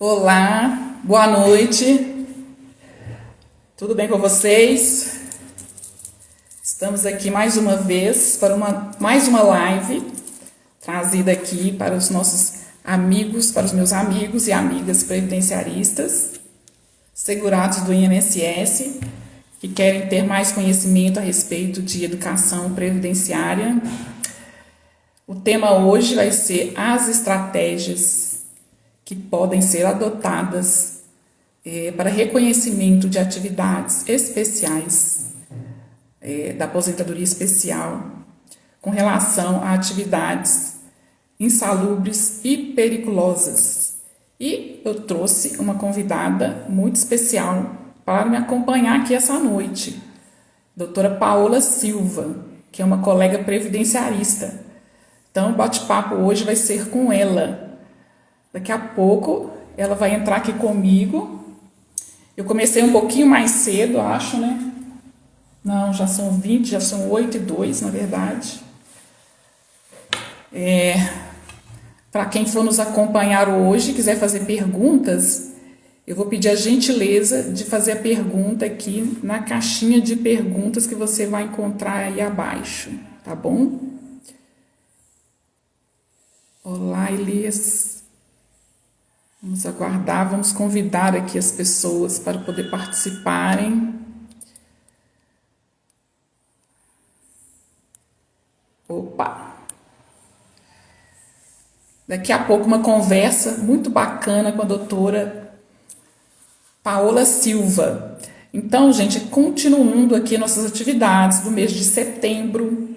Olá, boa noite. Tudo bem com vocês? Estamos aqui mais uma vez para mais uma live trazida aqui para os nossos amigos, para os meus amigos e amigas previdenciaristas, segurados do INSS, que querem ter mais conhecimento a respeito de educação previdenciária. O tema hoje vai ser as estratégias que podem ser adotadas para reconhecimento de atividades especiais da aposentadoria especial com relação a atividades insalubres e periculosas. E eu trouxe uma convidada muito especial para me acompanhar aqui essa noite, doutora Paola Silva, que é uma colega previdenciarista. Então, o bate-papo hoje vai ser com ela. Daqui a pouco ela vai entrar aqui comigo. Eu comecei um pouquinho mais cedo, acho, né? Não, já são 20, já são 8:02, na verdade. Para quem for nos acompanhar hoje, quiser fazer perguntas, eu vou pedir a gentileza de fazer a pergunta aqui na caixinha de perguntas que você vai encontrar aí abaixo, tá bom? Olá, Elias. Vamos aguardar, vamos convidar aqui as pessoas para poder participarem. Opa! Daqui a pouco uma conversa muito bacana com a doutora Paola Silva. Então, gente, continuando aqui nossas atividades do mês de setembro,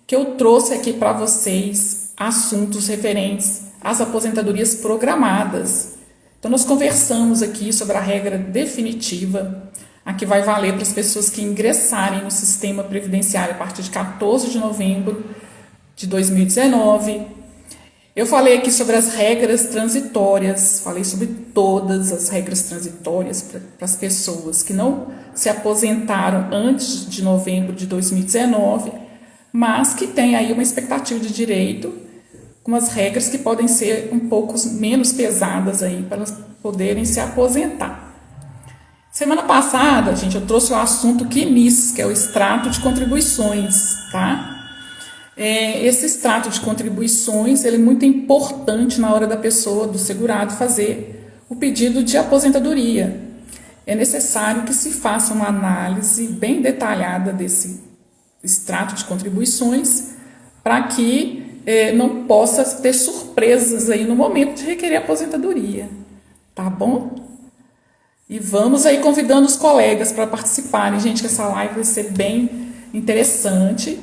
que eu trouxe aqui para vocês assuntos referentes às aposentadorias programadas. Então, nós conversamos aqui sobre a regra definitiva, a que vai valer para as pessoas que ingressarem no sistema previdenciário a partir de 14 de novembro de 2019. Eu falei aqui sobre as regras transitórias, falei sobre todas as regras transitórias para as pessoas que não se aposentaram antes de novembro de 2019, mas que têm aí uma expectativa de direito, com as regras que podem ser um pouco menos pesadas aí para elas poderem se aposentar. Semana passada, gente, eu trouxe o assunto QMIS, que é o extrato de contribuições, tá? Esse extrato de contribuições, ele é muito importante na hora da pessoa, do segurado, fazer o pedido de aposentadoria. É necessário que se faça uma análise bem detalhada desse extrato de contribuições para que não possa ter surpresas aí no momento de requerer aposentadoria, tá bom? E vamos aí convidando os colegas para participarem, gente, que essa live vai ser bem interessante.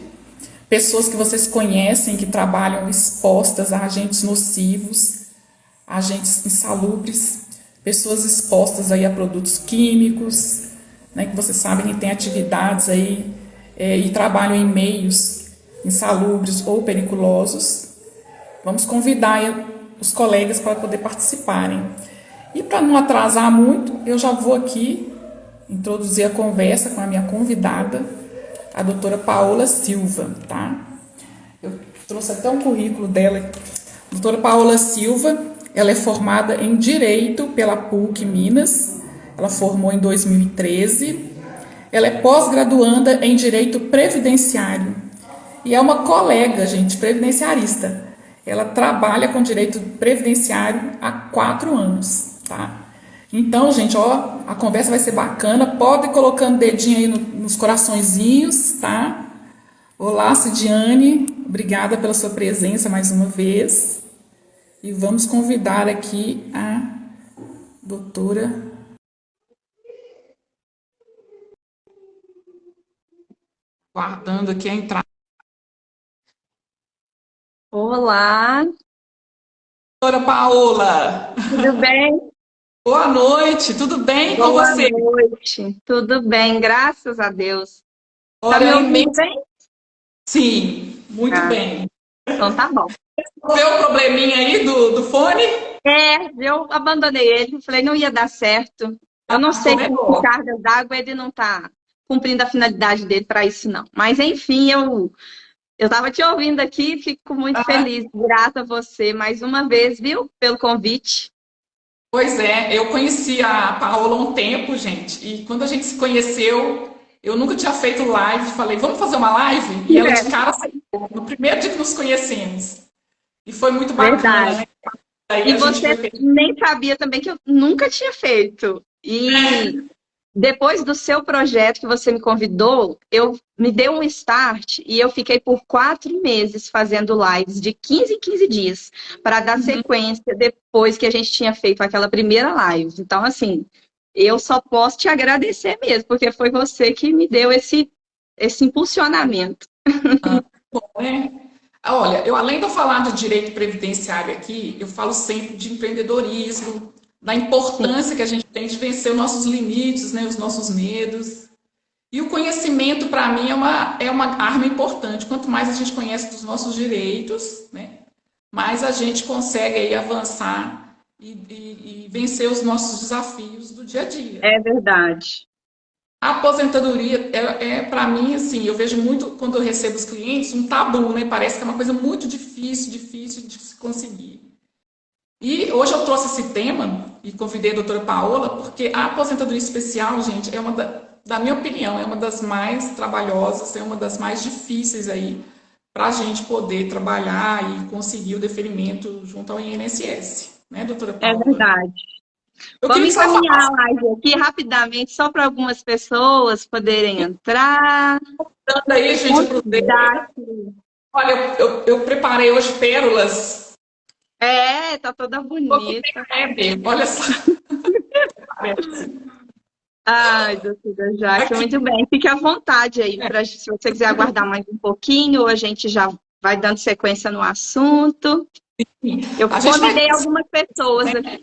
Pessoas que vocês conhecem, que trabalham expostas a agentes nocivos, agentes insalubres, pessoas expostas aí a produtos químicos, né, que vocês sabem que tem atividades aí e trabalham em meios insalubres ou periculosos. Vamos convidar os colegas para poder participarem. E para não atrasar muito, eu já vou aqui introduzir a conversa com a minha convidada, a doutora Paola Silva, tá? Eu trouxe até um currículo dela. Doutora Paola Silva, ela é formada em Direito pela PUC Minas, ela formou em 2013, ela é pós-graduanda em Direito Previdenciário e é uma colega, gente, previdenciarista. Ela trabalha com direito previdenciário há 4 anos, tá? Então, gente, ó, a conversa vai ser bacana. Pode ir colocando o dedinho aí nos coraçõezinhos, tá? Olá, Cidiane. Obrigada pela sua presença mais uma vez. E vamos convidar aqui a doutora... Guardando aqui a entrada. Olá, Doutora Paola, tudo bem? boa noite, tudo bem com Boa você? noite. Tudo bem, graças a Deus. Tá Olha, me é ouvindo imenso. bem? Sim, muito Ah, bem. então tá bom. Vê o probleminha aí do fone? Eu abandonei ele, falei não ia dar certo. Eu não sei Como é que com bom. cargas d'água ele não tá cumprindo a finalidade dele para isso não. Mas enfim, eu tava te ouvindo aqui, fico muito Ah, feliz, grata a você mais uma vez, viu? Pelo convite. Pois é, eu conheci a Paola há um tempo, gente, e quando a gente se conheceu, eu nunca tinha feito live, falei, vamos fazer uma live? E ela de É, cara aceitou, no primeiro dia que nos conhecemos. E foi muito bacana, verdade. né? Aí E a gente foi você nem sabia também que eu nunca tinha feito. E depois do seu projeto que você me convidou, eu me deu um start e eu fiquei por 4 meses fazendo lives de 15 em 15 dias para dar sequência depois que a gente tinha feito aquela primeira live. Então, assim, eu só posso te agradecer mesmo, porque foi você que me deu esse impulsionamento. né? Olha, eu além de eu falar de direito previdenciário aqui, eu falo sempre de empreendedorismo, da Sim, importância que a gente tem de vencer os nossos limites, né, os nossos medos. E o conhecimento, para mim, é uma arma importante. Quanto mais a gente conhece dos nossos direitos, né, mais a gente consegue aí avançar e vencer os nossos desafios do dia a dia. é verdade. A aposentadoria para mim, assim, eu vejo muito quando eu recebo os clientes um tabu, né? Parece que é uma coisa muito difícil, difícil de se conseguir. E hoje eu trouxe esse tema e convidei a doutora Paola, porque a aposentadoria especial, gente, da minha opinião, é uma das mais trabalhosas, é uma das mais difíceis aí para a gente poder trabalhar e conseguir o deferimento junto ao INSS, né, doutora É Paola? verdade. Eu queria Vamos que você encaminhar falasse a live aqui rapidamente, só para algumas pessoas poderem entrar. aí, gente, aproveita. Convidar. Olha, eu preparei hoje pérolas. É, tá toda Pouco bonita. tempo, olha só. Ai, doutora Jaque, Aqui, muito bem. Fique à vontade aí, se você quiser aguardar mais um pouquinho, ou a gente já vai dando sequência no assunto. Eu a gente vai, convidei algumas pessoas aqui.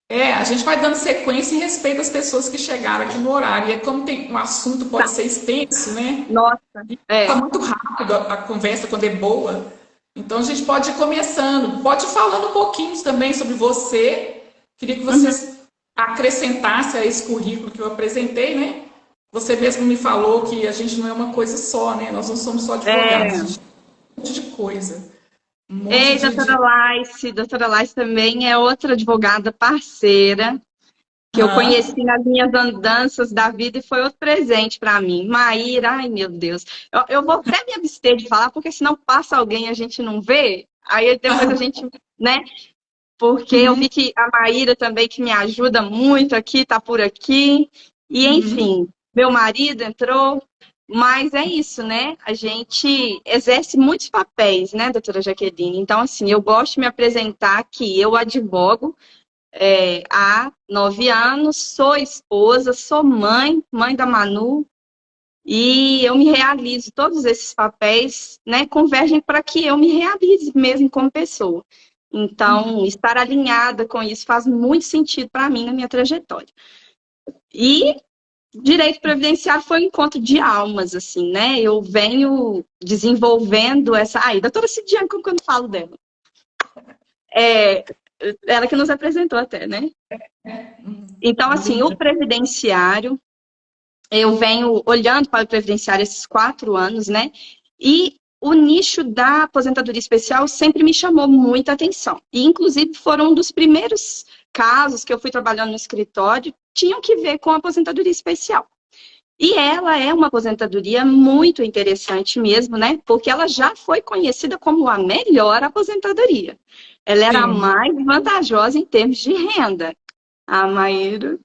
a gente vai dando sequência em respeito às pessoas que chegaram aqui no horário. E é como tem um assunto pode Tá. ser extenso, né? Nossa, Está é. muito rápido a conversa quando é boa. Então a gente pode ir começando. Pode ir falando um pouquinho também sobre você. Queria que Uhum, vocês acrescentassem a esse currículo que eu apresentei, né? Você mesmo me falou que a gente não é uma coisa só, né? Nós não somos só advogados, a é. gente tem um monte de coisa. Um monte Ei, doutora de... Laice. Doutora Laice também é outra advogada parceira que eu Ah, conheci nas minhas andanças da vida e foi outro presente para mim. Maíra, ai meu Deus. Eu vou até me abster de falar, porque senão passa alguém e a gente não vê. Aí depois a gente, né? Porque eu vi que a Maíra também, que me ajuda muito aqui, tá por aqui. E enfim, meu marido entrou. Mas é isso, né? A gente exerce muitos papéis, né, doutora Jaqueline? Então, assim, eu gosto de me apresentar que eu advogo há 9 anos, sou esposa, sou mãe, mãe da Manu, e eu me realizo. Todos esses papéis, né, convergem para que eu me realize mesmo como pessoa. Então, estar alinhada com isso faz muito sentido para mim na minha trajetória. E direito previdenciário foi um encontro de almas, assim, né? Eu venho desenvolvendo essa. Ai, doutora Cidiane, como que eu não falo dela? É, ela que nos apresentou até, né? Então, assim, o previdenciário, eu venho olhando para o previdenciário esses 4 anos, né? E o nicho da aposentadoria especial sempre me chamou muita atenção. E, inclusive, foram um dos primeiros casos que eu fui trabalhando no escritório, tinham que ver com a aposentadoria especial. E ela é uma aposentadoria muito interessante mesmo, né? Porque ela já foi conhecida como a melhor aposentadoria. Ela era a sim. mais vantajosa em termos de renda. A Maíra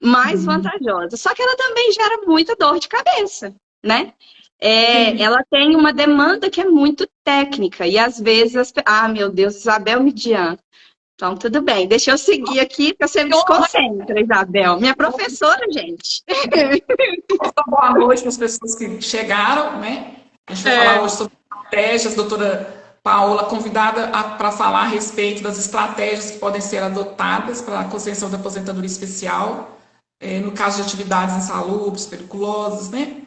mais vantajosa. Só que ela também gera muita dor de cabeça, né? Sim. Ela tem uma demanda que é muito técnica e às vezes, ah, meu Deus, Isabel Midian. Então, tudo bem, deixa eu seguir aqui, porque você me desconcentra, Isabel. Minha professora, gente. Boa noite para as pessoas que chegaram, né? A gente vai falar É, hoje sobre estratégias, doutora Paola, convidada para falar a respeito das estratégias que podem ser adotadas para a concessão da aposentadoria especial, no caso de atividades insalubres, periculosas, né?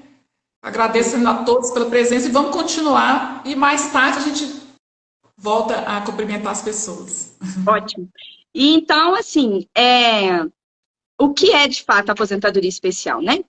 Agradeço a todos pela presença e vamos continuar. E mais tarde a gente volta a cumprimentar as pessoas. ótimo. E então, assim, o que é de fato a aposentadoria especial, né?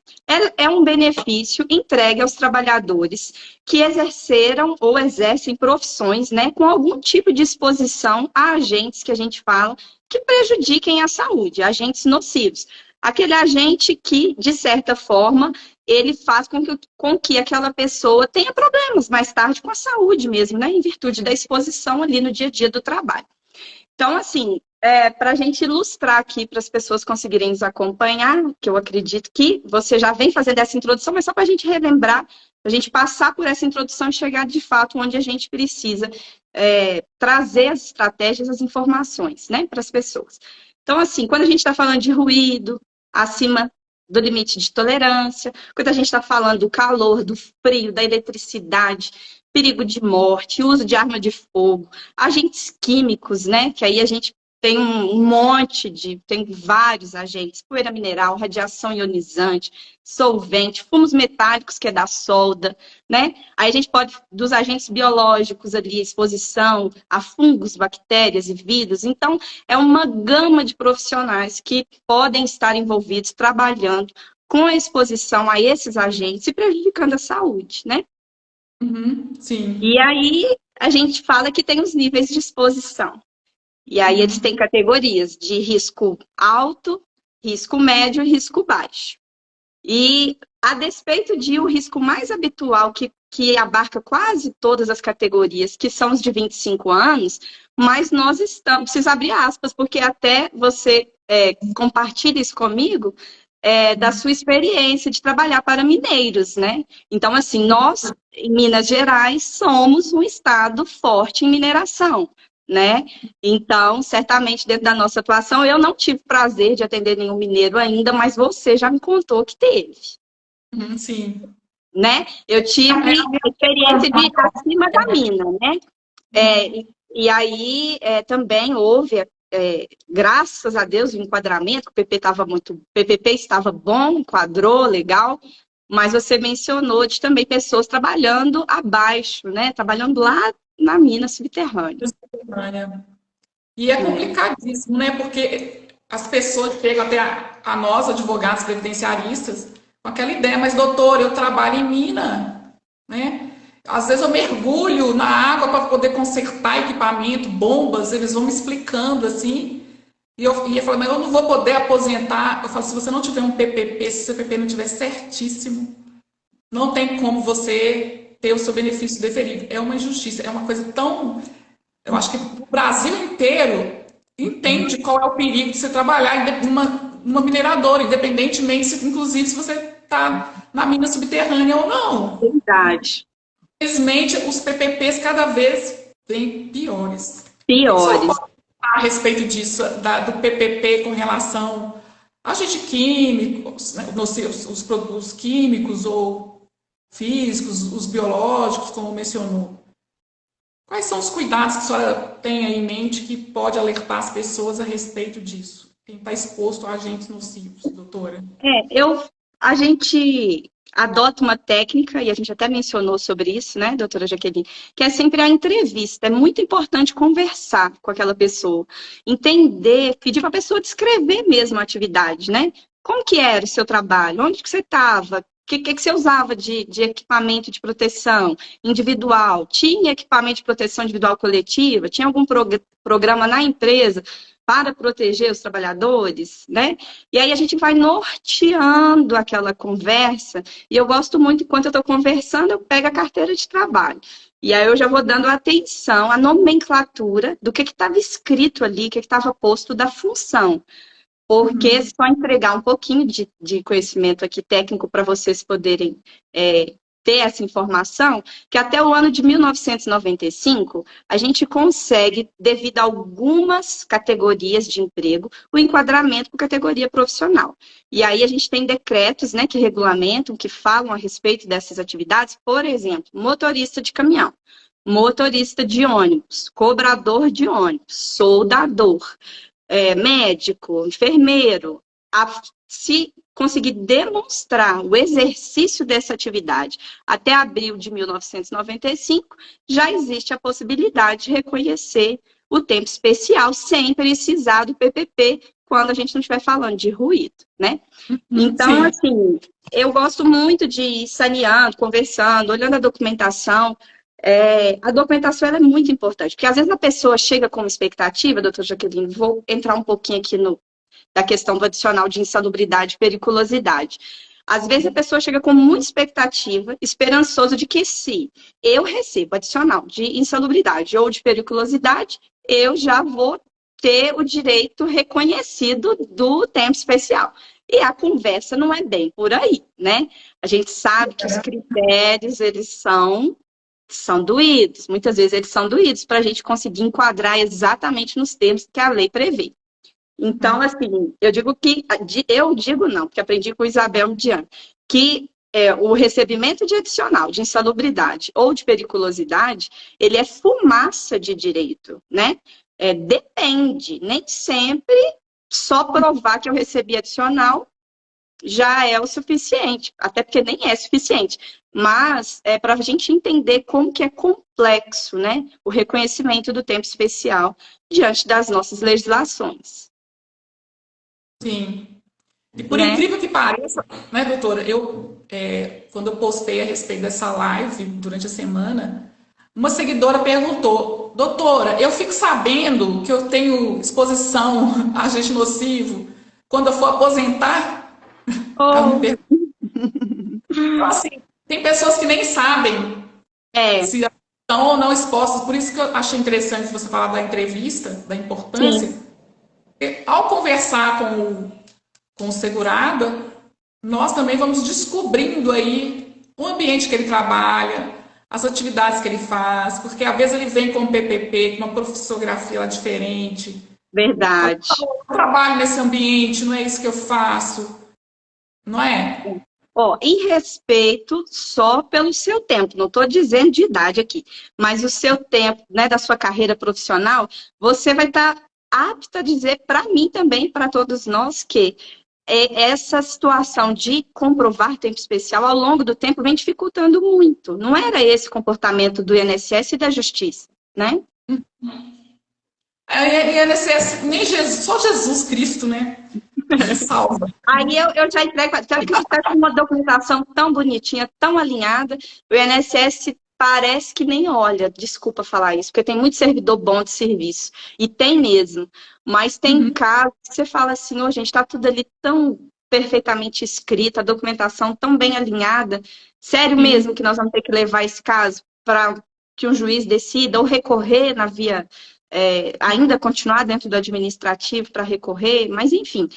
É um benefício entregue aos trabalhadores que exerceram ou exercem profissões, né, com algum tipo de exposição a agentes que a gente fala que prejudiquem a saúde, agentes nocivos. Aquele agente que, de certa forma, ele faz com que aquela pessoa tenha problemas mais tarde com a saúde mesmo, né? Em virtude da exposição ali no dia a dia do trabalho. Então, assim, para a gente ilustrar aqui, para as pessoas conseguirem nos acompanhar, que eu acredito que você já vem fazendo essa introdução, mas só para a gente relembrar, a gente passar por essa introdução e chegar de fato onde a gente precisa trazer as estratégias, as informações, né, para as pessoas. Então, assim, quando a gente está falando de ruído acima do limite de tolerância, quando a gente está falando do calor, do frio, da eletricidade, perigo de morte, uso de arma de fogo, agentes químicos, né? Que aí a gente tem tem vários agentes, poeira mineral, radiação ionizante, solvente, fumos metálicos, que é da solda, né? Aí a gente pode, dos agentes biológicos ali, exposição a fungos, bactérias e vírus. Então, é uma gama de profissionais que podem estar envolvidos trabalhando com a exposição a esses agentes e prejudicando a saúde, né? Sim. E aí a gente fala que tem os níveis de exposição. E aí eles têm categorias de risco alto, risco médio e risco baixo. E a despeito de o risco mais habitual, que abarca quase todas as categorias, que são os de 25 anos, mas nós estamos, preciso abrir aspas, porque até você compartilha isso comigo, da sua experiência de trabalhar para mineiros, né? Então, assim, nós, em Minas Gerais, somos um estado forte em mineração, né? Então, certamente, dentro da nossa atuação, eu não tive prazer de atender nenhum mineiro ainda, mas você já me contou que teve. Sim. Né? Eu tive a experiência de ir acima da mina, né? E aí, também houve... graças a Deus, o enquadramento, o PPP estava bom, enquadrou, legal, mas você mencionou de também pessoas trabalhando abaixo, né? Trabalhando lá na mina subterrânea. E é complicadíssimo, né? Porque as pessoas chegam até a nós, advogados previdenciaristas, com aquela ideia, mas doutor, eu trabalho em mina, né? Às vezes eu mergulho na água para poder consertar equipamento, bombas, eles vão me explicando assim. E eu falo, mas eu não vou poder aposentar. Eu falo, se você não tiver um PPP, se o seu PPP não tiver certíssimo, não tem como você ter o seu benefício deferido. É uma injustiça, é uma coisa tão... Eu acho que o Brasil inteiro entende qual é o perigo de você trabalhar numa mineradora, independentemente, inclusive, se você está na mina subterrânea ou não. Verdade. Infelizmente, os PPPs cada vez vêm piores. Piores. A respeito disso, do PPP com relação a agentes químicos, né, os produtos químicos ou físicos, os biológicos, como mencionou. Quais são os cuidados que a senhora tem aí em mente que pode alertar as pessoas a respeito disso? Quem está exposto a agentes nocivos, doutora? A gente adota uma técnica, e a gente até mencionou sobre isso, né, doutora Jaqueline, que é sempre a entrevista. É muito importante conversar com aquela pessoa, entender, pedir para a pessoa descrever mesmo a atividade, né? Como que era o seu trabalho? Onde que você estava? O que você usava de equipamento de proteção individual? Tinha equipamento de proteção individual coletiva? Tinha algum programa na empresa para proteger os trabalhadores, né? E aí a gente vai norteando aquela conversa, e eu gosto muito, enquanto eu estou conversando, eu pego a carteira de trabalho. E aí eu já vou dando atenção à nomenclatura do que estava escrito ali, o que estava posto da função. Porque só entregar um pouquinho de conhecimento aqui técnico para vocês poderem ter essa informação, que até o ano de 1995, a gente consegue, devido a algumas categorias de emprego, o enquadramento por categoria profissional. E aí a gente tem decretos, né, que regulamentam, que falam a respeito dessas atividades, por exemplo, motorista de caminhão, motorista de ônibus, cobrador de ônibus, soldador, médico, enfermeiro, se conseguir demonstrar o exercício dessa atividade até abril de 1995, já existe a possibilidade de reconhecer o tempo especial sem precisar do PPP quando a gente não estiver falando de ruído, né? Então, assim, eu gosto muito de ir saneando, conversando, olhando a documentação, A documentação ela é muito importante, porque às vezes a pessoa chega com uma expectativa, doutora Jaqueline, vou entrar um pouquinho aqui da questão do adicional de insalubridade e periculosidade. Às vezes a pessoa chega com muita expectativa, esperançosa de que se eu recebo adicional de insalubridade ou de periculosidade, eu já vou ter o direito reconhecido do tempo especial. E a conversa não é bem por aí, né? A gente sabe que os critérios, eles são doídos. Muitas vezes eles são doídos para a gente conseguir enquadrar exatamente nos termos que a lei prevê. Então, assim, eu digo não, porque aprendi com Isabel Dian, que o recebimento de adicional de insalubridade ou de periculosidade, ele é fumaça de direito, né? Depende, nem sempre só provar que eu recebi adicional já é o suficiente, até porque nem é suficiente, mas é para a gente entender como que é complexo, né, o reconhecimento do tempo especial diante das nossas legislações. Sim. E por Né? incrível que pareça, né, doutora, quando eu postei a respeito dessa live durante a semana, uma seguidora perguntou, doutora, eu fico sabendo que eu tenho exposição a agente nocivo quando eu for aposentar? Ela me Oh, perguntou. Então, assim, tem pessoas que nem sabem é, se estão ou não expostas, por isso que eu achei interessante você falar da entrevista, da importância. sim, Porque ao conversar com o segurado, nós também vamos descobrindo aí o ambiente que ele trabalha, as atividades que ele faz, porque às vezes ele vem com um PPP, com uma profissografia lá diferente. verdade. Eu trabalho nesse ambiente, não é isso que eu faço, não é? Ó, em respeito só pelo seu tempo, não estou dizendo de idade aqui, mas o seu tempo, né, da sua carreira profissional, você vai estar apta a dizer para mim também, para todos nós, que essa situação de comprovar tempo especial ao longo do tempo vem dificultando muito. Não era esse comportamento do INSS e da Justiça, né? E INSS, nem Jesus, só Jesus Cristo, né? Que salva. Aí eu já entrego, se a gente está com uma documentação tão bonitinha, tão alinhada, o INSS parece que nem olha, desculpa falar isso, porque tem muito servidor bom de serviço, e tem mesmo, mas tem casos que você fala assim, oh, gente, está tudo ali tão perfeitamente escrito, a documentação tão bem alinhada, sério mesmo que nós vamos ter que levar esse caso para que um juiz decida, ou recorrer na via, ainda continuar dentro do administrativo para recorrer, mas enfim,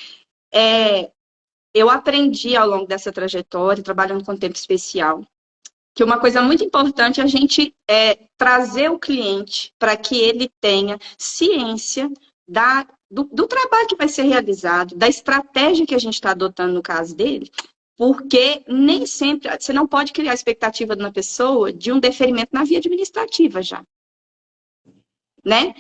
eu aprendi ao longo dessa trajetória, trabalhando com tempo especial, que uma coisa muito importante é a gente trazer o cliente para que ele tenha ciência do trabalho que vai ser realizado, da estratégia que a gente está adotando no caso dele, porque nem sempre, você não pode criar a expectativa de uma pessoa de um deferimento na via administrativa já. Né?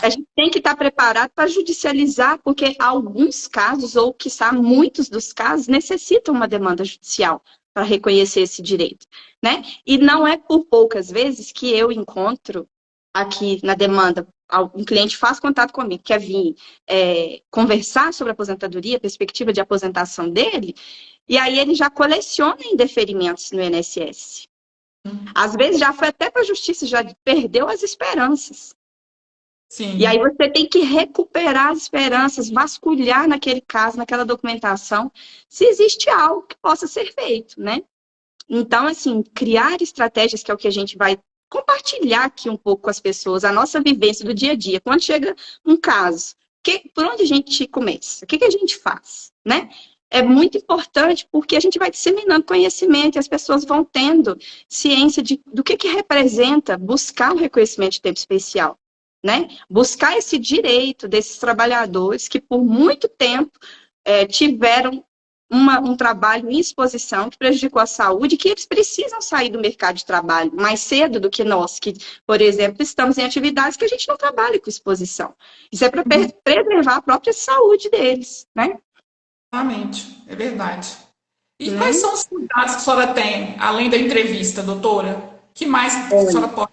A gente tem que estar preparado para judicializar, porque alguns casos, ou quiçá muitos dos casos, necessitam uma demanda judicial para reconhecer esse direito, né? E não é por poucas vezes que eu encontro aqui na demanda, um cliente faz contato comigo, quer vir conversar sobre a aposentadoria, perspectiva de aposentação dele, e aí ele já coleciona indeferimentos no INSS. Às vezes já foi até para a justiça, já perdeu as esperanças. Sim. E aí você tem que recuperar as esperanças, vasculhar naquele caso, naquela documentação, se existe algo que possa ser feito, né? Então, assim, criar estratégias, que é o que a gente vai compartilhar aqui um pouco com as pessoas, a nossa vivência do dia a dia. Quando chega um caso, por onde a gente começa? O que a gente faz, né? É muito importante porque a gente vai disseminando conhecimento e as pessoas vão tendo ciência do que representa buscar o reconhecimento de tempo especial, né? Buscar esse direito desses trabalhadores que por muito tempo tiveram um trabalho em exposição que prejudicou a saúde, que eles precisam sair do mercado de trabalho mais cedo do que nós, que, por exemplo, estamos em atividades que a gente não trabalha com exposição. Isso é para preservar a própria saúde deles, né? Exatamente, é verdade. E quais são os cuidados que a senhora tem, além da entrevista, doutora? Que mais a senhora pode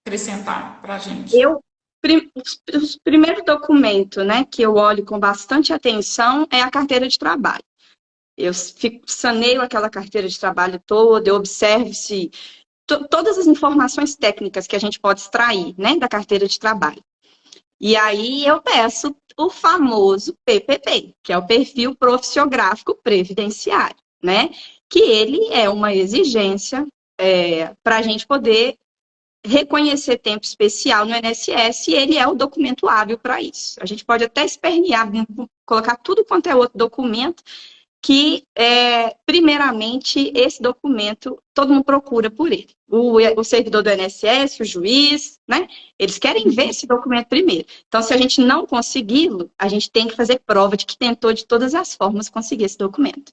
acrescentar para a gente? O primeiro documento, né, que eu olho com bastante atenção é a carteira de trabalho. Eu saneio aquela carteira de trabalho toda, eu observo se todas as informações técnicas que a gente pode extrair, né, da carteira de trabalho. E aí eu peço o famoso PPP, que é o Perfil Profissiográfico Previdenciário, né? Que ele é uma exigência para a gente poder reconhecer tempo especial no INSS, e ele é o documento hábil para isso. A gente pode até espernear, colocar tudo quanto é outro documento, que, primeiramente, esse documento, todo mundo procura por ele. O servidor do INSS, o juiz, né? Eles querem ver esse documento primeiro. Então, se a gente não consegui-lo, a gente tem que fazer prova de que tentou de todas as formas conseguir esse documento.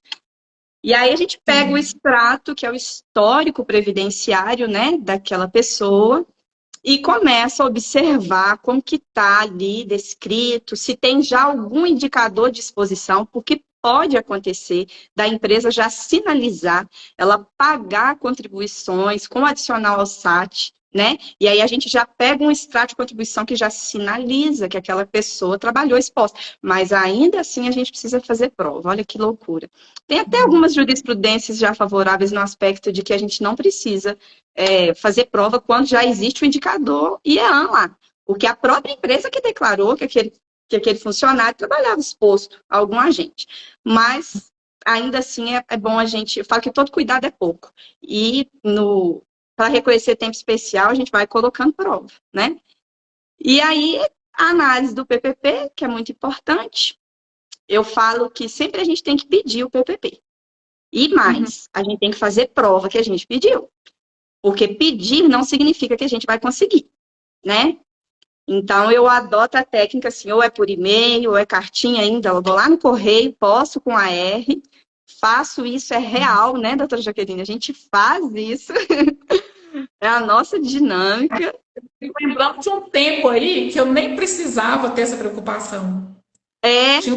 E aí a gente pega o extrato, que é o histórico previdenciário, né, daquela pessoa, e começa a observar como que está ali descrito, se tem já algum indicador de exposição, porque pode acontecer da empresa já sinalizar, ela pagar contribuições com adicional ao SAT, né? E aí a gente já pega um extrato de contribuição que já sinaliza que aquela pessoa trabalhou exposta. Mas ainda assim a gente precisa fazer prova. Olha que loucura. Tem até algumas jurisprudências já favoráveis no aspecto de que a gente não precisa fazer prova quando já existe o indicador IEAN lá. Porque a própria empresa que declarou que aquele funcionário trabalhava exposto a algum agente. Mas ainda assim é bom a gente... Eu falo que todo cuidado é pouco. E para reconhecer tempo especial, a gente vai colocando prova, né? E aí, a análise do PPP, que é muito importante, eu falo que sempre a gente tem que pedir o PPP. E mais, a gente tem que fazer prova que a gente pediu. Porque pedir não significa que a gente vai conseguir, né? Então, eu adoto a técnica assim, ou é por e-mail, ou é cartinha ainda, eu vou lá no correio, posto com a R, faço isso, é real, né, doutora Jaqueline? A gente faz isso. É a nossa dinâmica. Fico lembrando de um tempo aí que eu nem precisava ter essa preocupação. Tinha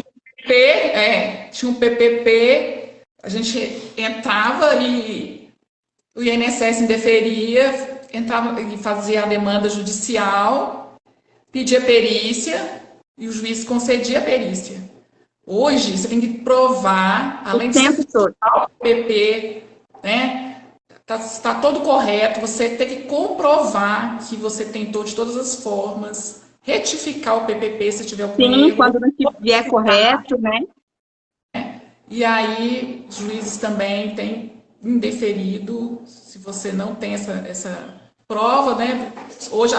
um PPP, a gente entrava e o INSS indeferia, entrava e fazia a demanda judicial, pedia perícia e o juiz concedia a perícia. Hoje, você tem que provar, além de ser o PPP, né? Está todo correto, você tem que comprovar que você tentou de todas as formas, retificar o PPP se tiver algum erro. Sim, quando não estiver correto, né? E aí, os juízes também têm indeferido, se você não tem essa prova, né? Hoje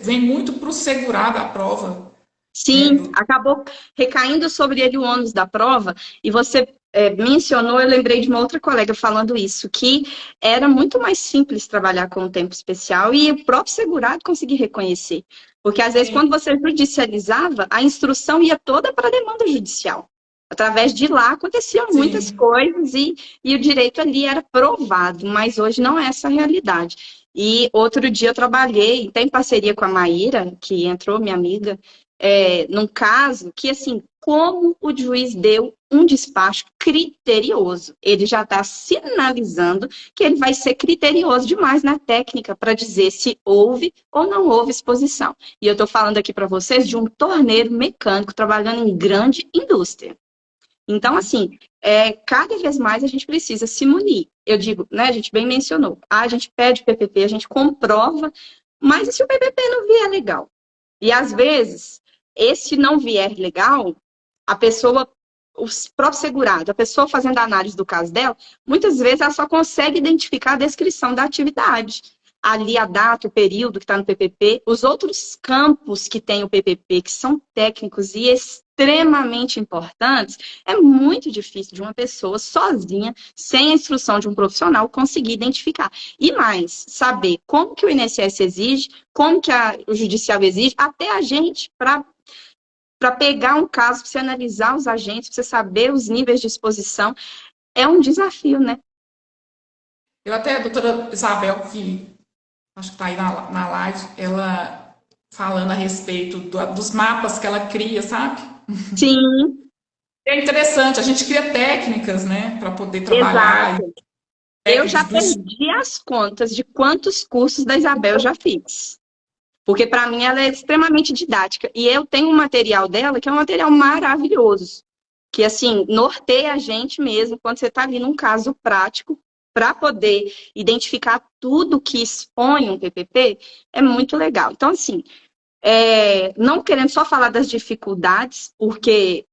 vem muito para o segurado a prova. Sim, acabou recaindo sobre ele o ônus da prova, e você mencionou, eu lembrei de uma outra colega falando isso, que era muito mais simples trabalhar com o tempo especial e o próprio segurado conseguir reconhecer. Porque, às vezes, quando você judicializava, a instrução ia toda para a demanda judicial. Através de lá aconteciam muitas coisas e o direito ali era provado, mas hoje não é essa a realidade. E outro dia eu trabalhei, até em parceria com a Maíra, que entrou, minha amiga, num caso que, assim, como o juiz deu um despacho criterioso. Ele já está sinalizando que ele vai ser criterioso demais na técnica para dizer se houve ou não houve exposição. E eu estou falando aqui para vocês de um torneiro mecânico trabalhando em grande indústria. Então, assim, cada vez mais a gente precisa se munir. Eu digo, né, a gente bem mencionou, a gente pede PPP, a gente comprova, mas e se o PPP não vier legal? E às vezes, esse não vier legal, a pessoa, o próprio segurado, a pessoa fazendo a análise do caso dela, muitas vezes ela só consegue identificar a descrição da atividade. Ali a data, o período que está no PPP, os outros campos que tem o PPP, que são técnicos e extremamente importantes, é muito difícil de uma pessoa sozinha, sem a instrução de um profissional, conseguir identificar. E mais, saber como que o INSS exige, como que o judicial exige, até a gente, para pegar um caso, para você analisar os agentes, para você saber os níveis de exposição, é um desafio, né? Eu até, a doutora Isabel, que acho que está aí na live, ela falando a respeito dos mapas que ela cria, sabe? Sim. É interessante, a gente cria técnicas, né, para poder trabalhar. Exato. Eu já perdi as contas de quantos cursos da Isabel eu já fiz. Porque, para mim, ela é extremamente didática. E eu tenho um material dela que é um material maravilhoso. Que, assim, norteia a gente mesmo quando você está ali num caso prático. para poder identificar tudo que expõe um PPP, é muito legal. Então, assim, não querendo só falar das dificuldades, porque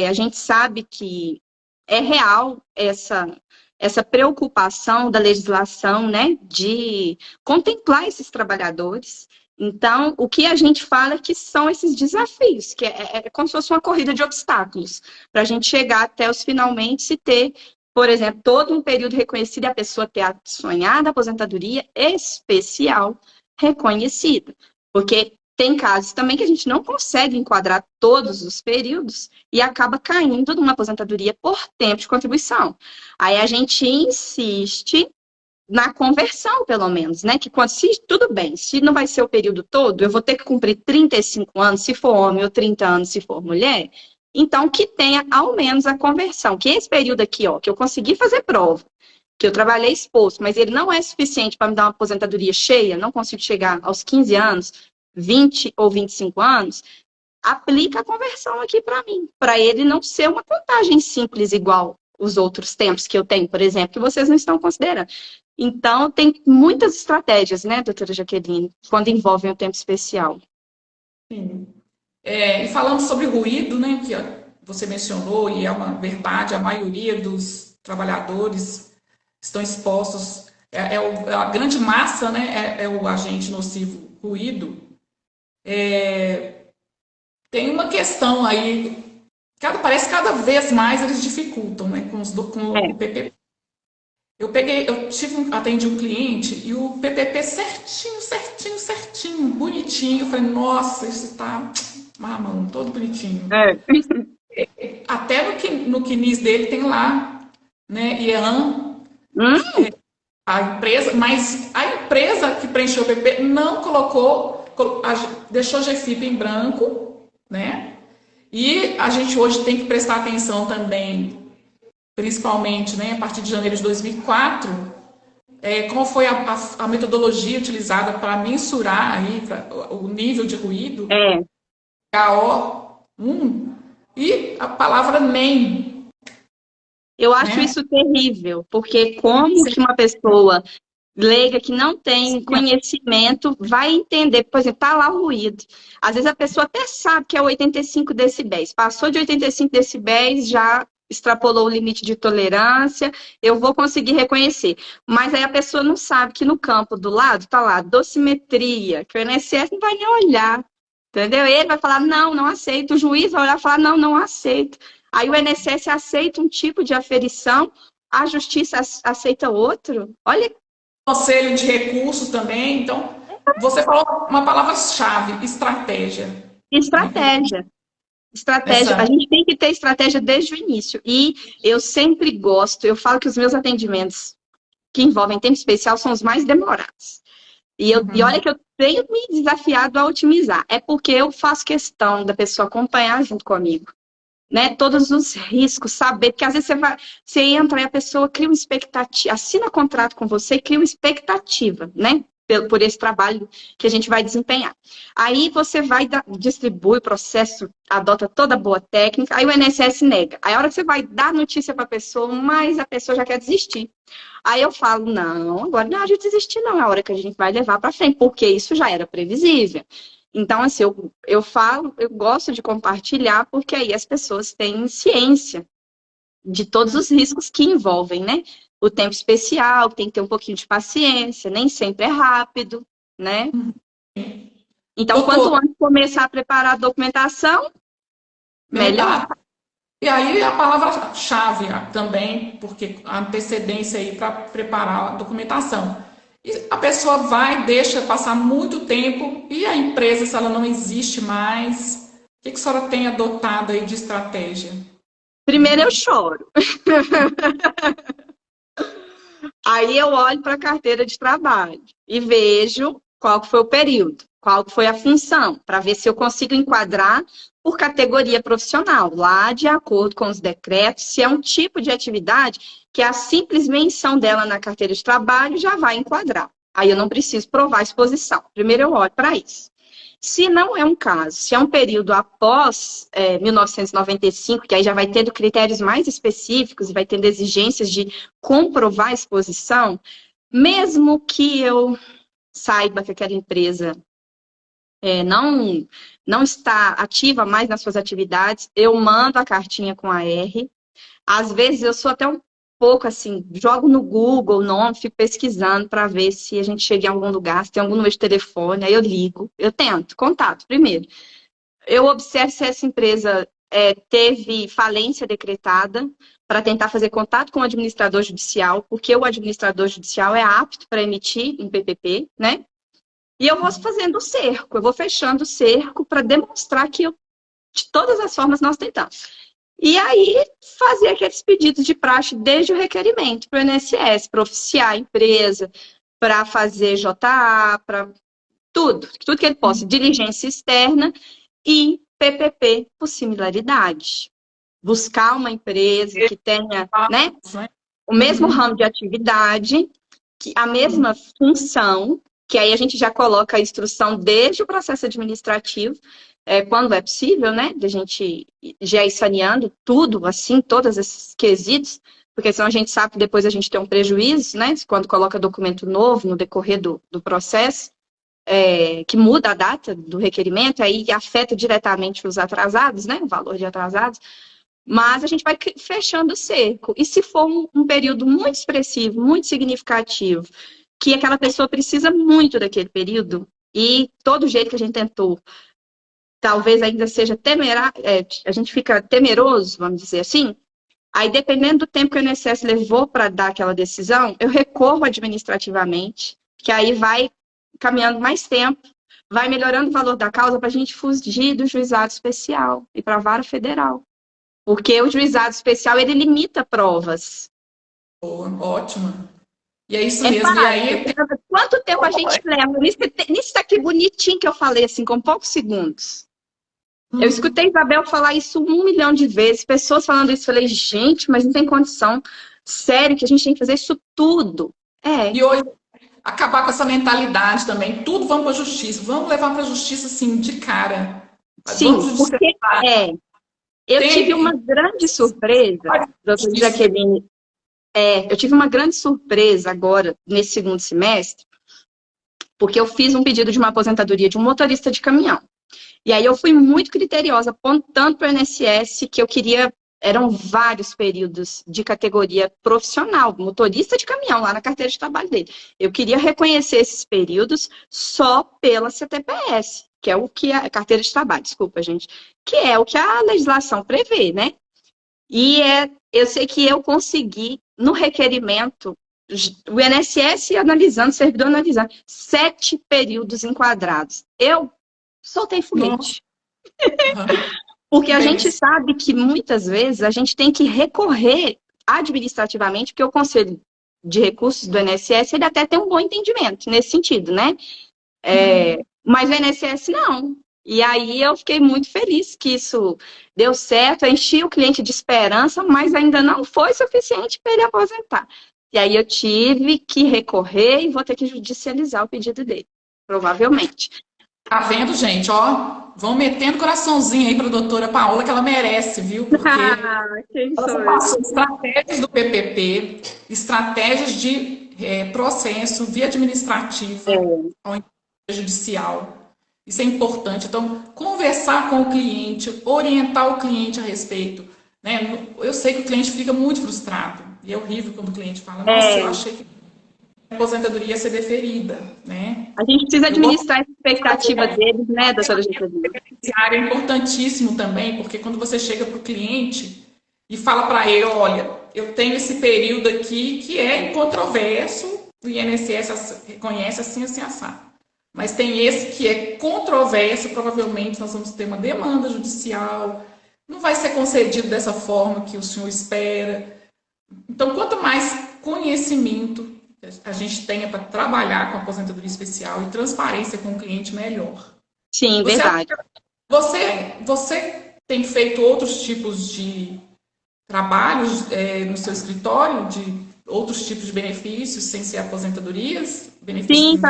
a gente sabe que é real essa preocupação da legislação, né, de contemplar esses trabalhadores. Então, o que a gente fala é que são esses desafios, que é como se fosse uma corrida de obstáculos, para a gente chegar até os finalmente e ter, por exemplo, todo um período reconhecido e a pessoa ter a sonhada aposentadoria especial reconhecida. Porque tem casos também que a gente não consegue enquadrar todos os períodos e acaba caindo numa aposentadoria por tempo de contribuição. Aí a gente insiste na conversão, pelo menos, né? Que se tudo bem, se não vai ser o período todo, eu vou ter que cumprir 35 anos, se for homem, ou 30 anos, se for mulher, então que tenha ao menos a conversão. Que esse período aqui, ó, que eu consegui fazer prova, que eu trabalhei exposto, mas ele não é suficiente para me dar uma aposentadoria cheia, não consigo chegar aos 15 anos, 20 ou 25 anos, aplica a conversão aqui para mim, para ele não ser uma contagem simples igual os outros tempos que eu tenho, por exemplo, que vocês não estão considerando. Então, tem muitas estratégias, né, doutora Jaqueline, quando envolvem o tempo especial. Sim. E falando sobre ruído, né, que você mencionou, e é uma verdade, a maioria dos trabalhadores estão expostos, a grande massa, né, é o agente nocivo ruído. Tem uma questão aí, parece que cada vez mais eles dificultam, né, com o PPP. Eu atendi um cliente e o PPP certinho, bonitinho. Eu falei, nossa, isso tá mamão, todo bonitinho. Até no CNIS dele tem lá, né, IAN, a empresa, mas a empresa que preencheu o PPP não deixou a GFIP em branco, né? E a gente hoje tem que prestar atenção também, principalmente, né, a partir de janeiro de 2004, como foi a metodologia utilizada para mensurar aí, o nível de ruído, KO1, e a palavra NEM. Eu acho isso terrível, porque como que uma pessoa leiga que não tem conhecimento vai entender, por exemplo, tá lá o ruído. Às vezes a pessoa até sabe que é 85 decibéis, passou de 85 decibéis, já extrapolou o limite de tolerância, eu vou conseguir reconhecer. Mas aí a pessoa não sabe que no campo do lado tá lá dosimetria, que o INSS não vai nem olhar, entendeu? Ele vai falar, não aceito. O juiz vai olhar e falar, não aceito. Aí o INSS aceita um tipo de aferição, a justiça aceita outro. Olha. Conselho de recursos também. Então, você falou uma palavra-chave, estratégia. Estratégia. A gente tem que ter estratégia desde o início. E eu sempre gosto, eu falo que os meus atendimentos que envolvem tempo especial são os mais demorados. E olha que eu tenho me desafiado a otimizar. É porque eu faço questão da pessoa acompanhar junto comigo, né? Todos os riscos, saber, porque às vezes você entra e a pessoa cria uma expectativa, assina contrato com você e cria uma expectativa, né? Por esse trabalho que a gente vai desempenhar. Aí você vai, distribui o processo, adota toda a boa técnica, aí o INSS nega. Aí a hora que você vai dar notícia para a pessoa, mas a pessoa já quer desistir. Aí eu falo, não, agora não é hora de desistir, não, é a hora que a gente vai levar para frente, porque isso já era previsível. Então, assim, eu gosto de compartilhar, porque aí as pessoas têm ciência de todos os riscos que envolvem, né? O tempo especial, tem que ter um pouquinho de paciência, nem sempre é rápido, né? Então, quanto antes começar a preparar a documentação, melhor. E aí a palavra-chave também, porque a antecedência aí para preparar a documentação. E a pessoa deixa passar muito tempo, e a empresa, se ela não existe mais, o que a senhora tem adotado aí de estratégia? Primeiro eu choro. Aí eu olho para a carteira de trabalho e vejo qual foi o período, qual foi a função, para ver se eu consigo enquadrar por categoria profissional, lá de acordo com os decretos, se é um tipo de atividade que a simples menção dela na carteira de trabalho já vai enquadrar. Aí eu não preciso provar a exposição. Primeiro eu olho para isso. Se não é um caso, se é um período após 1995, que aí já vai tendo critérios mais específicos e vai tendo exigências de comprovar a exposição, mesmo que eu saiba que aquela empresa não está ativa mais nas suas atividades, eu mando a cartinha com a R. Às vezes eu sou até um pouco assim, jogo no Google o nome, fico pesquisando para ver se a gente chega em algum lugar, se tem algum número de telefone, aí eu ligo, eu tento contato primeiro. Eu observo se essa empresa teve falência decretada para tentar fazer contato com o administrador judicial, porque o administrador judicial é apto para emitir um PPP, né? E eu vou fazendo o cerco, eu vou fechando o cerco para demonstrar que de todas as formas nós tentamos. E aí, fazer aqueles pedidos de praxe desde o requerimento para o INSS, para oficiar a empresa, para fazer JA, para tudo que ele possa, diligência externa e PPP por similaridade. Buscar uma empresa que tenha, né, o mesmo ramo de atividade, que a mesma função, que aí a gente já coloca a instrução desde o processo administrativo, quando é possível, né, de a gente já ir saneando tudo, assim, todos esses quesitos, porque senão a gente sabe que depois a gente tem um prejuízo, né, quando coloca documento novo no decorrer do processo, que muda a data do requerimento, aí afeta diretamente os atrasados, né, o valor de atrasados, mas a gente vai fechando o cerco. E se for um período muito expressivo, muito significativo, que aquela pessoa precisa muito daquele período, e todo jeito que a gente tentou, talvez ainda seja temerário, a gente fica temeroso, vamos dizer assim, aí dependendo do tempo que o INSS levou para dar aquela decisão, eu recorro administrativamente, que aí vai caminhando mais tempo, vai melhorando o valor da causa para a gente fugir do juizado especial e para a vara federal. Porque o juizado especial, ele limita provas. Ótimo. E é isso mesmo. E aí... Quanto tempo a gente leva? Nisso aqui bonitinho que eu falei, assim, com poucos segundos. Eu escutei Isabel falar isso 1 milhão de vezes, pessoas falando isso, falei, gente, mas não tem condição. Sério que a gente tem que fazer isso tudo. E hoje, acabar com essa mentalidade também, tudo vamos para a justiça, vamos levar para a justiça, assim, de cara. Sim, porque eu tive uma grande surpresa, doutora Jaqueline, eu tive uma grande surpresa agora, nesse segundo semestre, porque eu fiz um pedido de uma aposentadoria de um motorista de caminhão. E aí eu fui muito criteriosa, apontando para o INSS que eu queria, eram vários períodos de categoria profissional, motorista de caminhão, lá na carteira de trabalho dele. Eu queria reconhecer esses períodos só pela CTPS, que é o que a carteira de trabalho, desculpa, gente, que é o que a legislação prevê, né? E eu sei que eu consegui, no requerimento, o INSS analisando, o servidor analisando, 7 períodos enquadrados. Eu soltei foguete. Porque a gente sabe que muitas vezes a gente tem que recorrer administrativamente, porque o Conselho de Recursos do INSS, ele até tem um bom entendimento nesse sentido, né? Mas o INSS não. E aí eu fiquei muito feliz que isso deu certo, eu enchi o cliente de esperança, mas ainda não foi suficiente para ele aposentar. E aí eu tive que recorrer e vou ter que judicializar o pedido dele, provavelmente. Tá vendo, gente? Ó, vão metendo coraçãozinho aí para a doutora Paola, que ela merece, viu? Porque ela passou estratégias do PPP, estratégias de processo via administrativa ao judicial. Isso é importante. Então, conversar com o cliente, orientar o cliente a respeito. Né? Eu sei que o cliente fica muito frustrado. E é horrível quando o cliente fala, nossa, eu achei que a aposentadoria ia ser deferida. Né? A gente precisa administrar essa expectativa deles, né, doutora Jaqueline? É importantíssimo também, porque quando você chega para o cliente e fala para ele, olha, eu tenho esse período aqui que é incontroverso, o INSS reconhece assim, assim, assado. Mas tem esse que é controverso, provavelmente nós vamos ter uma demanda judicial, não vai ser concedido dessa forma que o senhor espera. Então, quanto mais conhecimento a gente tenha para trabalhar com a aposentadoria especial e transparência com o cliente, melhor. Sim, verdade. Você tem feito outros tipos de trabalhos no seu escritório, de outros tipos de benefícios, sem ser aposentadorias? Benefícios Sim, por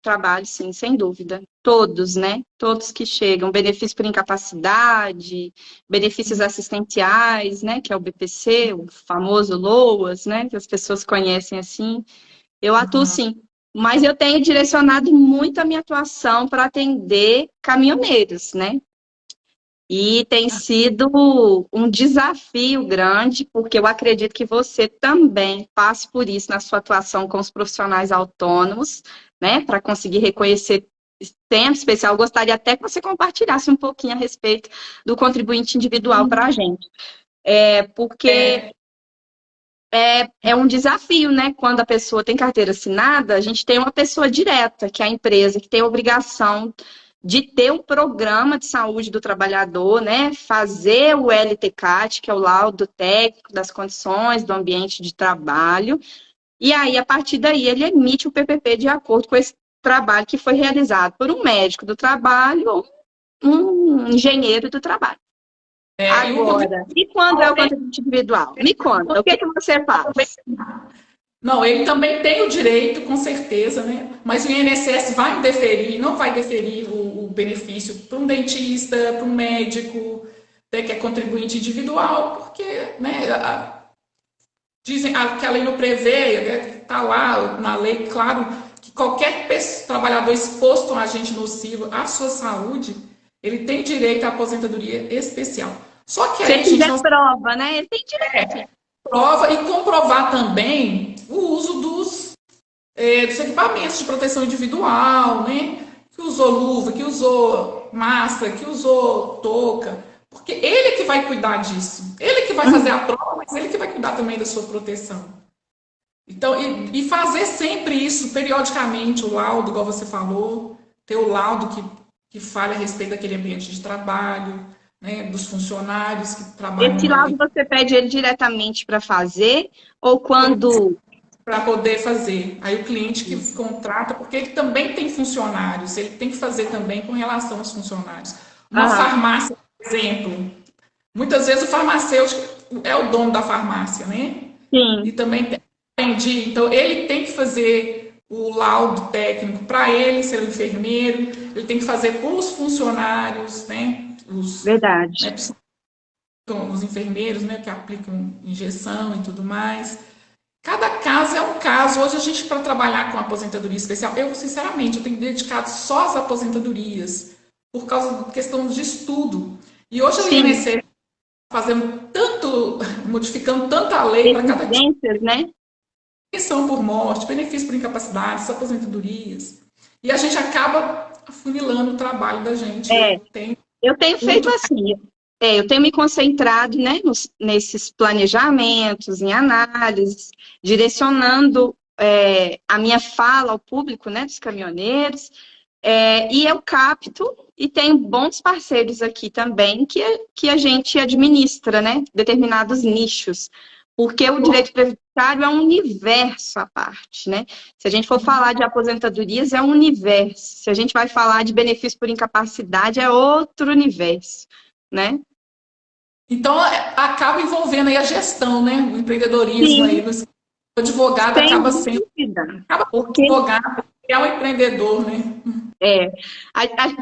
trabalho, sim, sem dúvida. Todos, né? Todos que chegam. Benefício por incapacidade, benefícios assistenciais, né? Que é o BPC, o famoso LOAS, né? Que as pessoas conhecem assim. Eu atuo Aham. sim. Mas eu tenho direcionado muito a minha atuação para atender caminhoneiros, né? E tem sido um desafio grande, porque eu acredito que você também passe por isso na sua atuação com os profissionais autônomos, né? Para conseguir reconhecer tempo especial. Eu gostaria até que você compartilhasse um pouquinho a respeito do contribuinte individual para a gente. Porque É, é um desafio, né? Quando a pessoa tem carteira assinada, a gente tem uma pessoa direta, que é a empresa, que tem a obrigação de ter um programa de saúde do trabalhador, né? Fazer o LTCAT, que é o laudo técnico das condições do ambiente de trabalho. E aí, a partir daí, ele emite o PPP de acordo com esse trabalho que foi realizado por um médico do trabalho ou um engenheiro do trabalho. e o Agora, e quando é o contribuinte individual? Me conta, o que você faz? Não, ele também tem o direito, com certeza, né? Mas o INSS vai deferir, não vai deferir o benefício para um dentista, para um médico, né, que é contribuinte individual, porque, né, dizem que a lei não prevê, está lá na lei, claro, que qualquer trabalhador exposto a um agente nocivo à sua saúde, ele tem direito à aposentadoria especial. Só que Se aí, ele gente, fizer nós prova, né? Ele tem direito. prova e comprovar também o uso dos equipamentos de proteção individual, né? Que usou luva, que usou máscara, que usou touca, porque ele que vai cuidar disso, ele que vai fazer a prova, mas ele que vai cuidar também da sua proteção. Então, e fazer sempre isso, periodicamente, o laudo, igual você falou, ter o laudo que fale a respeito daquele ambiente de trabalho, né, dos funcionários que trabalham Esse ali, laudo você pede ele diretamente para fazer, ou quando. para poder fazer. Aí o cliente que contrata, porque ele também tem funcionários, ele tem que fazer também com relação aos funcionários. Uma Aham, farmácia, por exemplo, muitas vezes o farmacêutico é o dono da farmácia, né? E sim, também entendi. Então ele tem que fazer o laudo técnico para ele ser o enfermeiro, ele tem que fazer para os funcionários, né? verdade. Né, os enfermeiros, né, que aplicam injeção e tudo mais. Cada caso é um caso. Hoje a gente, para trabalhar com aposentadoria especial, eu, sinceramente, eu tenho dedicado só às aposentadorias, por causa da questão de estudo. E hoje o Sim, INSS fazendo tanto, modificando tanta lei para cada tipo exigências, né? de pensão por morte, benefício por incapacidade, aposentadorias. E a gente acaba afunilando o trabalho da gente. É, Eu tenho eu tenho feito muito. assim. Eu tenho me concentrado, né, nesses planejamentos, em análises, direcionando a minha fala ao público, né, dos caminhoneiros. E eu capto e tenho bons parceiros aqui também que a gente administra, né? Determinados nichos. Porque o direito previdenciário é um universo à parte, né? Se a gente for falar de aposentadorias, é um universo. Se a gente vai falar de benefício por incapacidade, é outro universo, né? Então, acaba envolvendo aí a gestão, né? O empreendedorismo aí. Sim, O advogado sem acaba sendo dúvida. um Porque advogado, é um empreendedor, né? É,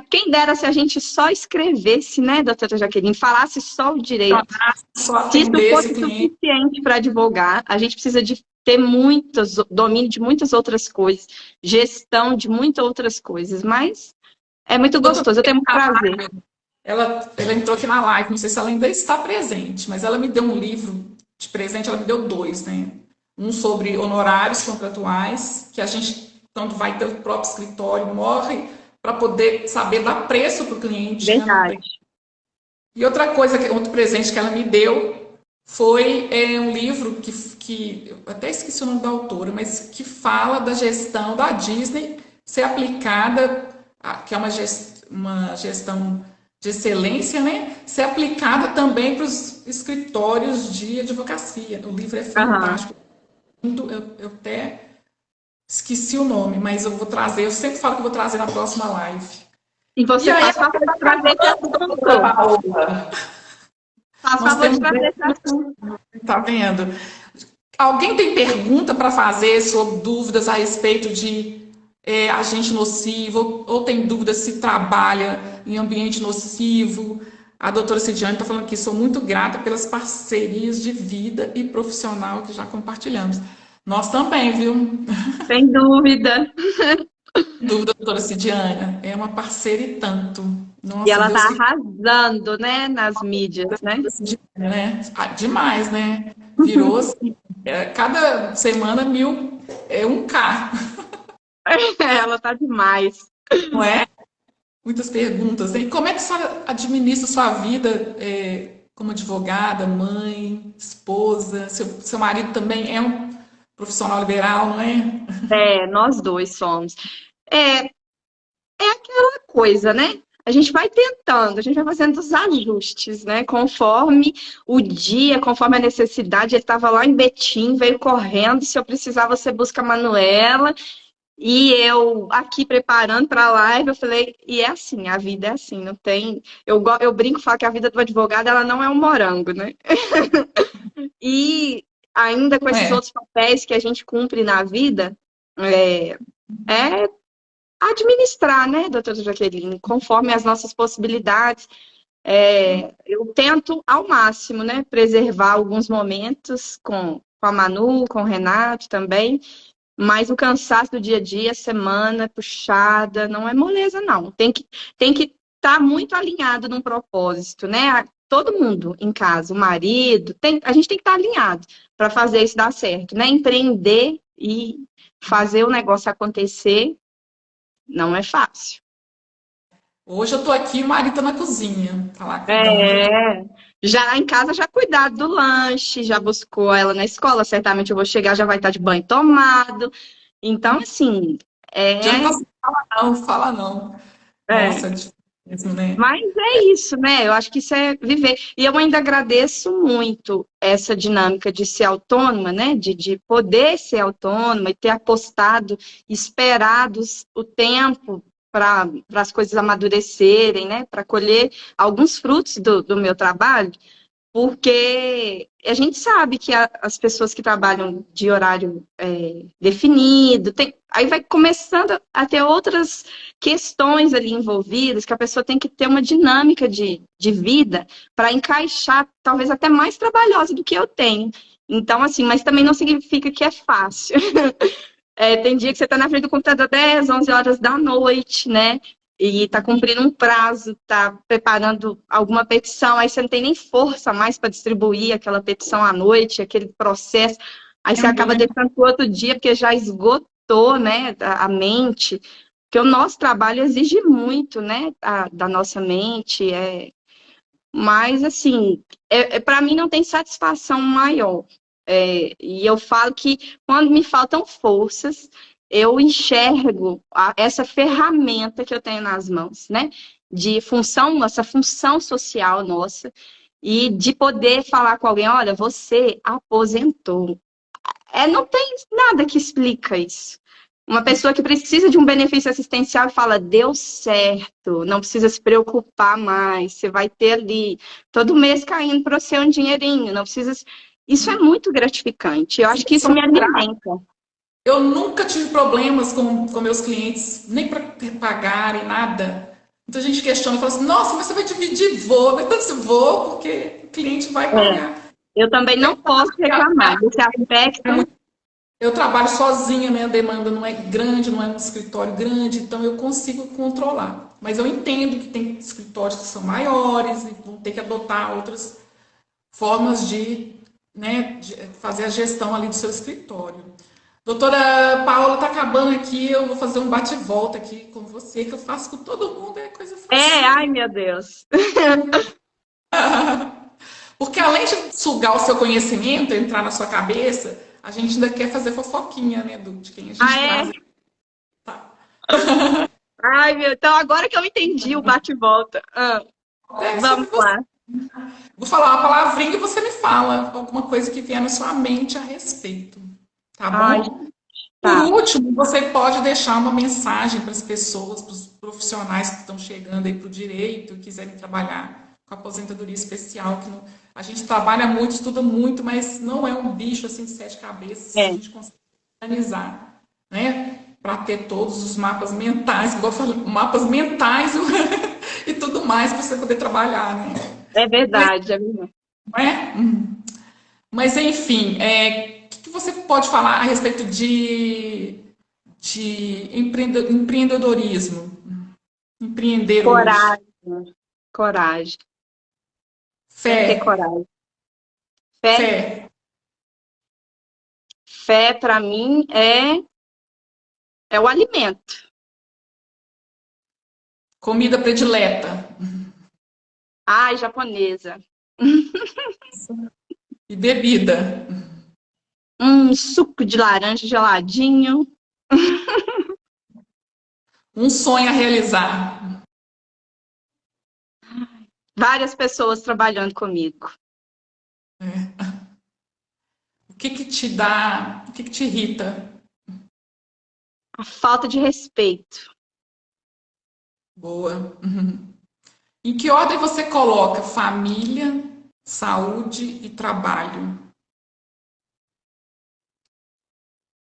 quem dera se a gente só escrevesse, né, doutora Jaqueline, falasse só o direito. Só Se isso atender esse fosse cliente. suficiente para advogar, a gente precisa de ter domínio de muitas outras coisas, gestão de muitas outras coisas, mas é muito gostoso, eu tenho muito prazer. Ela entrou aqui na live, não sei se ela ainda está presente, mas ela me deu um livro de presente, ela me deu dois, né? Um sobre honorários contratuais, que a gente tanto vai ter o próprio escritório, morre para poder saber dar preço para o cliente, né? Verdade. E outra coisa, outro presente que ela me deu foi um livro que eu até esqueci o nome da autora, mas que fala da gestão da Disney ser aplicada, que é uma gestão de excelência, né? Ser aplicada também para os escritórios de advocacia. O livro é Aham. fantástico. Eu até esqueci o nome, mas eu vou trazer. Eu sempre falo que eu vou trazer na próxima live. E E você aí, faz favor de trazer esse doutora assunto. Paola, Faz nós favor de temos. trazer esse assunto. Tá vendo? Alguém tem pergunta para fazer sobre dúvidas a respeito de agente nocivo, ou tem dúvida se trabalha em ambiente nocivo? A doutora Cidiane está falando aqui, sou muito grata pelas parcerias de vida e profissional que já compartilhamos. Nós também, viu? Sem dúvida. Dúvida, doutora Cidiane, é uma parceira e tanto. E Nossa, ela Deus tá que arrasando, né, nas mídias, né? né? Demais, né? Virou assim, cada semana mil, um K, Ela tá demais. não é? Muitas perguntas. E como é que a senhora administra sua vida como advogada, mãe, esposa? Seu marido também é um profissional liberal, não é? Nós dois somos. É, é aquela coisa, né? A gente vai tentando, a gente vai fazendo os ajustes, né? Conforme o dia, conforme a necessidade. Ele estava lá em Betim, veio correndo. Se eu precisar, você busca a Manuela. E eu aqui preparando para a live, eu falei, e é assim, a vida é assim, não tem. Eu brinco, falo que a vida do advogado ela não é um morango, né? E ainda com esses É. outros papéis que a gente cumpre na vida, é, é administrar, né, doutora Jaqueline, conforme as nossas possibilidades. Eu tento ao máximo, né, preservar alguns momentos com a Manu, com o Renato também, mas o cansaço do dia a dia, semana puxada, não é moleza, não. Tem que estar muito alinhado num propósito, né? Todo mundo em casa, o marido, a gente tem que estar alinhado para fazer isso dar certo, né? Empreender e fazer o negócio acontecer não é fácil. Hoje eu tô aqui, o marido tá na cozinha, tá lá cuidando. É, já em casa já cuidado do lanche, já buscou ela na escola, certamente eu vou chegar, já vai estar de banho tomado. Então, assim, Já não é, posso falar não, fala não. é, Nossa, é difícil mesmo, né? mas é isso, né? Eu acho que isso é viver. E eu ainda agradeço muito essa dinâmica de ser autônoma, né? De poder ser autônoma e ter apostado, esperado o tempo para as coisas amadurecerem, né? Para colher alguns frutos do meu trabalho. Porque a gente sabe que as pessoas que trabalham de horário definido, aí vai começando a ter outras questões ali envolvidas, que a pessoa tem que ter uma dinâmica de vida para encaixar, talvez até mais trabalhosa do que eu tenho. Então, assim, mas também não significa que é fácil. Tem dia que você está na frente do computador 10, 11 horas da noite, né? E está cumprindo um prazo, está preparando alguma petição, aí você não tem nem força mais para distribuir aquela petição à noite, aquele processo. Aí É você acaba muito. deixando para o outro dia, porque já esgotou, né, a mente. Porque o nosso trabalho exige muito, né, da nossa mente. Mas, assim, para mim não tem satisfação maior. E eu falo que quando me faltam forças, eu enxergo essa ferramenta que eu tenho nas mãos, né? De função, essa função social nossa, e de poder falar com alguém, olha, você aposentou. Não tem nada que explica isso. Uma pessoa que precisa de um benefício assistencial e fala, deu certo, não precisa se preocupar mais, você vai ter ali todo mês caindo para você um dinheirinho, não precisa. Isso é muito gratificante. Eu acho que isso me alimenta. Eu nunca tive problemas com meus clientes, nem para pagarem nada. Muita gente questiona e fala assim, nossa, mas você vai dividir voo. Mas eu disse, vou, porque o cliente vai pagar. Eu também não posso reclamar desse aspecto. Eu trabalho sozinha, minha demanda não é grande, não é um escritório grande, então eu consigo controlar. Mas eu entendo que tem escritórios que são maiores e vão ter que adotar outras formas né, de fazer a gestão ali do seu escritório. Doutora Paula, está acabando aqui, eu vou fazer um bate-volta aqui com você, que eu faço com todo mundo, é coisa fácil. Ai meu Deus. Porque além de sugar o seu conhecimento, entrar na sua cabeça, a gente ainda quer fazer fofoquinha, né, de quem a gente traz. Tá. Ai, então agora que eu entendi o bate-volta. Vamos lá. Vou falar uma palavrinha e você me fala alguma coisa que vier na sua mente a respeito. Tá bom? Ai, tá. Por último, você pode deixar uma mensagem para as pessoas, para os profissionais que estão chegando aí para o direito, quiserem trabalhar com a aposentadoria especial, que a gente trabalha muito, estuda muito, mas não é um bicho assim de sete cabeças que a É, gente consegue organizar, né? Para ter todos os mapas mentais, igual eu falei, mapas mentais e tudo mais para você poder trabalhar, né? é Mas, verdade, é verdade. não é? Mas enfim, o que você pode falar a respeito de empreendedorismo? Empreender hoje? Coragem, coragem. Tem que ter Fé, coragem. Fé, fé, fé para mim é o alimento. comida predileta Ai, japonesa. e bebida. Suco de laranja geladinho. Um sonho a realizar. Várias pessoas trabalhando comigo. O que que te dá, o que que te irrita? A falta de respeito. Boa. Em que ordem você coloca família, saúde e trabalho?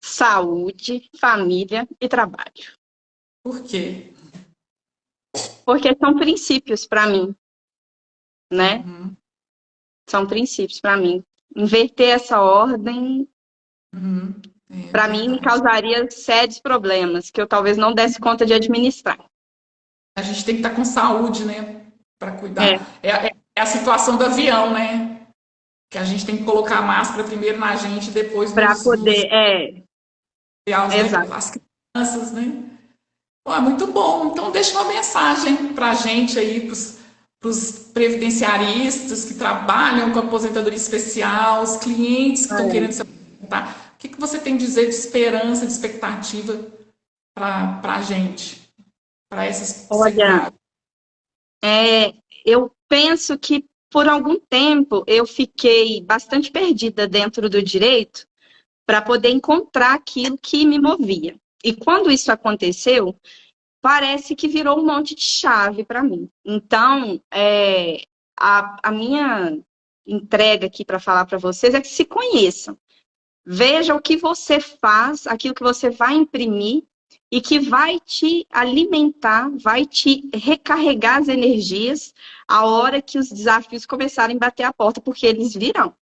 Saúde, família e trabalho. Por quê? Porque são princípios para mim, né? Uhum, São princípios para mim. Inverter essa ordem, uhum. É para mim, me verdade. causaria sérios problemas que eu talvez não desse conta de administrar. A gente tem que estar com saúde, né? Para É, cuidar. É a situação do avião, né? Que a gente tem que colocar a máscara primeiro na gente, depois para nos poder. né? Exato. As crianças, né? Pô, é muito bom. Então, deixa uma mensagem para a gente aí, para os previdenciaristas que trabalham com aposentadoria especial, os clientes que estão querendo se aposentar. O que, que você tem a dizer de esperança, de expectativa para a gente, para esses Olha, segurados? eu penso que por algum tempo eu fiquei bastante perdida dentro do direito para poder encontrar aquilo que me movia. E quando isso aconteceu, parece que virou um monte de chave para mim. Então, a minha entrega aqui para falar para vocês é que se conheçam. Veja o que você faz, aquilo que você vai imprimir e que vai te alimentar, vai te recarregar as energias a hora que os desafios começarem a bater a porta, porque eles virão.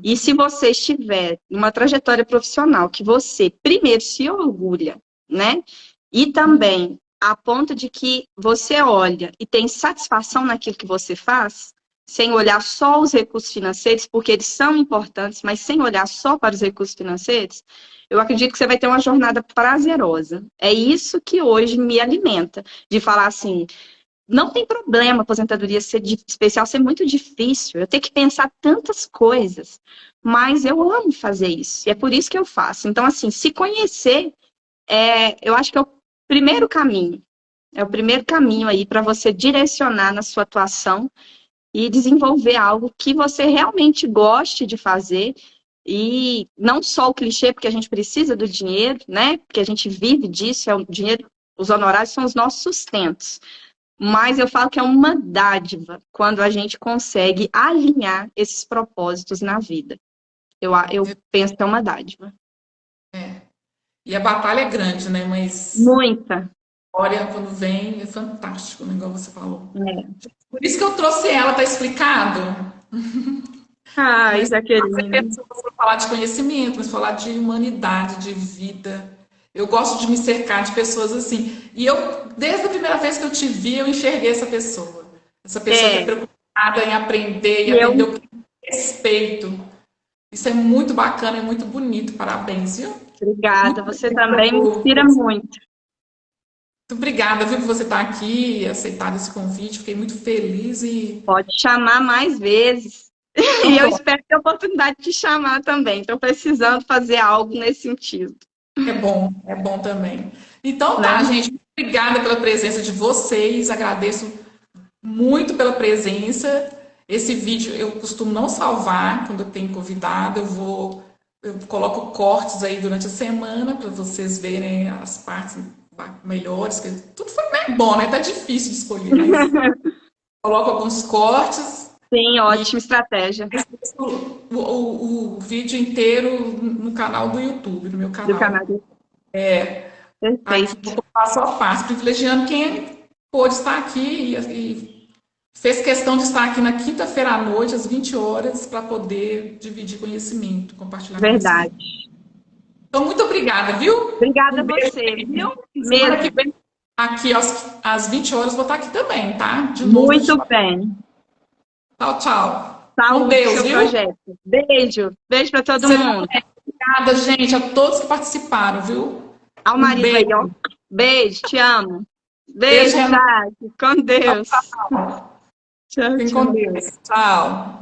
E se você estiver numa trajetória profissional que você, primeiro, se orgulha, né? E também a ponto de que você olha e tem satisfação naquilo que você faz, sem olhar só os recursos financeiros, porque eles são importantes, mas sem olhar só para os recursos financeiros, eu acredito que você vai ter uma jornada prazerosa. É isso que hoje me alimenta, de falar assim, não tem problema a aposentadoria ser especial ser muito difícil, eu tenho que pensar tantas coisas, mas eu amo fazer isso, e é por isso que eu faço. Então, assim, se conhecer, eu acho que é o primeiro caminho. É o primeiro caminho aí para você direcionar na sua atuação e desenvolver algo que você realmente goste de fazer. E não só o clichê, porque a gente precisa do dinheiro, né? Porque a gente vive disso, é o dinheiro, os honorários são os nossos sustentos. Mas eu falo que é uma dádiva quando a gente consegue alinhar esses propósitos na vida. Eu penso que é uma dádiva. E a batalha é grande, né? Mas Muita. a história, quando vem, é fantástico, né? Igual você falou. É. Por isso que eu trouxe ela, tá explicado? Ai, Mas fazer Jaqueline. pessoas para falar de conhecimento, mas falar de humanidade, de vida. Eu gosto de me cercar de pessoas assim. E eu, desde a primeira vez que eu te vi, eu enxerguei essa pessoa. Essa pessoa que é É, preocupada em aprender e e eu, aprender o que é respeito. Isso é muito bacana e muito bonito. Parabéns, viu? obrigada. Muito Você obrigada também me inspira muito. muito obrigada, viu, por você estar aqui e aceitar esse convite. Fiquei muito feliz e Pode chamar mais vezes. E então eu pronto. espero ter a oportunidade de te chamar também. Estou precisando fazer algo nesse sentido, É bom também. Então né? tá, gente. Muito obrigada pela presença de vocês. Agradeço muito pela presença. Esse vídeo eu costumo não salvar quando eu tenho convidado. Eu coloco cortes aí durante a semana para vocês verem as partes melhores. Tudo foi bem bom, né? Tá difícil de escolher, mas coloco alguns cortes Sim, e ótima estratégia o vídeo inteiro no canal do YouTube, no meu do canal. canal. Aqui Perfeito. eu passo a passo, privilegiando quem pôde estar aqui e fez questão de estar aqui na quinta-feira à noite, às 20 horas, para poder dividir conhecimento, compartilhar conhecimento. Verdade. Então, muito obrigada, viu? Obrigada Um a beijo. você, viu? Semana que Mesmo. vem, aqui às 20 horas, vou estar aqui também, tá? De novo, a gente Muito vai. bem. Tchau, tchau. Com Saúde, Deus, seu viu? projeto. Beijo. Beijo para todo Você mundo. também. Obrigada, gente, a todos que participaram, viu? Ao Um marido aí, ó. beijo. Beijo, te amo. Beijo, Beijo, Renan. Jade. Com Tchau, Deus. tchau. Tchau, Fiquem com tchau. Deus. Tchau.